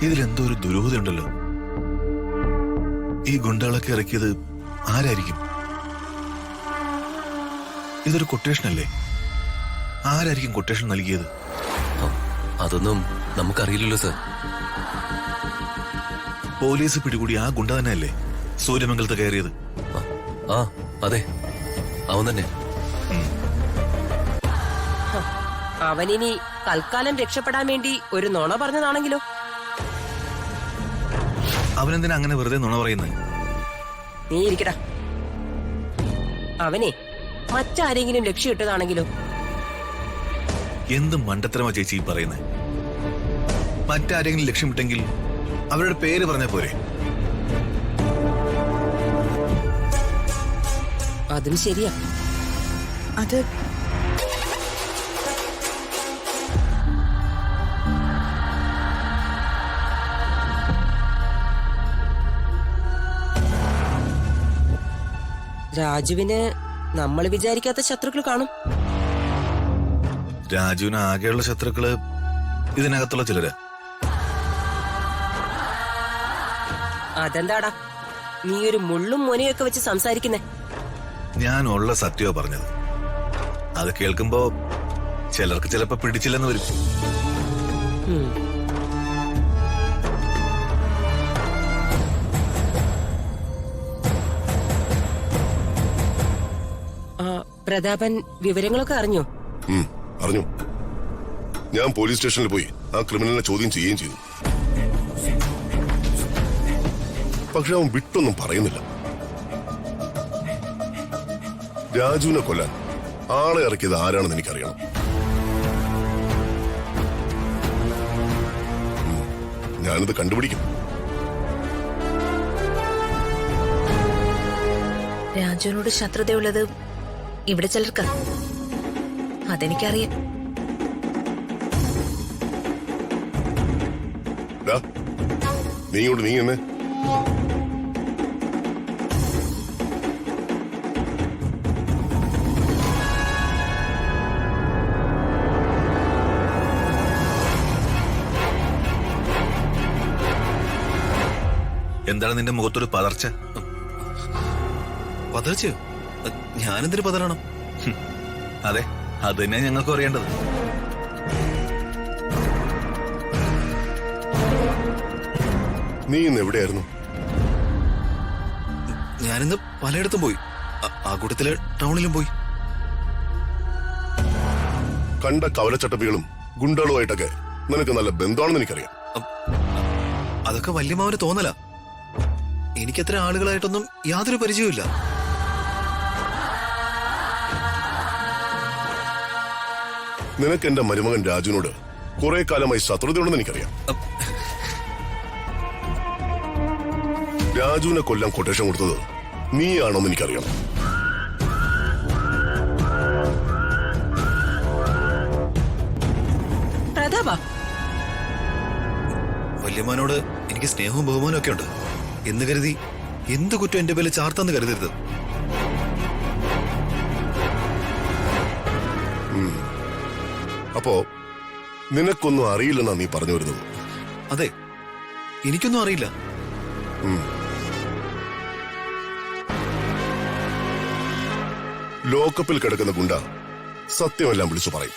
ഇതിലെന്തോ ഒരു ദുരൂഹതയുണ്ടല്ലോ. ഈ ഗുണ്ടകളൊക്കെ ഇറക്കിയത് ആരായിരിക്കും? ഇതൊരു കൊട്ടേഷൻ അല്ലേ? ആരായിരിക്കും കൊട്ടേഷൻ നൽകിയത്? അതൊന്നും നമുക്കറിയില്ലല്ലോ സർ. പോലീസ് പിടികൂടി ആ ഗുണ്ട തന്നെയല്ലേ സൂര്യമംഗലത്ത് കയറിയത്? ആ അതെ, അവൻ തന്നെ. അവനിനി തൽക്കാലം രക്ഷപ്പെടാൻ വേണ്ടി ഒരു നുണ പറഞ്ഞതാണെങ്കിലോ? അവനെന്തിനാ അങ്ങനെ വെറുതെ നുണ പറയുന്നത്? നീ ഇരിക്കടാ. അവനെ മറ്റാരെങ്കിലും ലക്ഷ്യമിട്ടതാണെങ്കിലോ? എന്ത് മണ്ടത്തരമാ ചേച്ചി പറയുന്നത്? മറ്റാരെങ്കിലും ലക്ഷ്യമിട്ടെങ്കിൽ അവരുടെ പേര് പറഞ്ഞ പോരെ? അതും ശരിയാ. അത് രാജുവിന് നമ്മൾ വിചാരിക്കാത്ത ശത്രുക്കൾ കാണും. രാജുവിന് ആകെയുള്ള ശത്രുക്കള് ഇതിനകത്തുള്ള ചിലര്. അതെന്താടാ നീ ഒരു മുള്ളും മുനയൊക്കെ വെച്ച് സംസാരിക്കുന്നേ? ഞാൻ ഉള്ള സത്യമോ പറഞ്ഞത്. അത് കേൾക്കുമ്പോ ചിലർക്ക് ചിലപ്പോ പിടിച്ചില്ലെന്ന് വരും. പ്രതാപൻ വിവരങ്ങളൊക്കെ അറിഞ്ഞോ? അറിഞ്ഞു. ഞാൻ പോലീസ് സ്റ്റേഷനിൽ പോയി ആ ക്രിമിനലിനെ ചോദ്യം ചെയ്യുകയും ചെയ്തു. പക്ഷെ അവൻ വിട്ടൊന്നും പറയുന്നില്ല. രാജുവിനെ കൊല്ലാൻ ആളെ ഇറക്കിയത് ആരാണെന്ന് എനിക്കറിയണം. ഞാനിത് കണ്ടുപിടിക്കും. രാജുവിനോട് ശത്രുതയുള്ളത് ഇവിടെ ചിലർക്ക്, അതെനിക്കറിയാം. നീ ഇങ്ങോട്ട് നീ എന്നെ എന്താണ് നിന്റെ മുഖത്തൊരു പതർച്ച? പതർച്ചയോ? ഞാനെന്തിനു പതറണം? അതെ, അത് തന്നെ ഞങ്ങൾക്ക് അറിയേണ്ടത്. നീ ഇന്ന് എവിടെയായിരുന്നു? ഞാനിന്ന് പലയിടത്തും പോയി. ആ കൂട്ടത്തില് ടൗണിലും പോയി. കണ്ട കവലച്ചട്ടപ്പികളും ഗുണ്ടകളുമായിട്ടൊക്കെ നിനക്ക് നല്ല ബന്ധമാണെന്ന് എനിക്കറിയാം. അതൊക്കെ വല്യമാവന് തോന്നല. എനിക്കത്ര ആളുകളായിട്ടൊന്നും യാതൊരു പരിചയവുമില്ല. നിനക്ക് എന്റെ മരുമകൻ രാജുവിനോട് കുറെ കാലമായി ശത്രുതയുണ്ടെന്ന് എനിക്കറിയാം. രാജുവിനെ കൊല്ലാൻ കൊട്ടേഷൻ കൊടുത്തത് നീയാണോന്ന് എനിക്കറിയണം. പ്രതാപ, വല്യമാനോട് എനിക്ക് സ്നേഹവും ബഹുമാനവും ഒക്കെ ഉണ്ട് എന്ന് കരുതി എന്ത് കുറ്റം എന്റെ പേരിൽ ചാർത്താന്ന് കരുതരുത്. അപ്പോ നിനക്കൊന്നും അറിയില്ലെന്നാ നീ പറഞ്ഞു വരുന്നത്? അതെ, എനിക്കൊന്നും അറിയില്ല. ലോക്കപ്പിൽ കിടക്കുന്ന ഗുണ്ട സത്യമെല്ലാം വിളിച്ചു പറയും.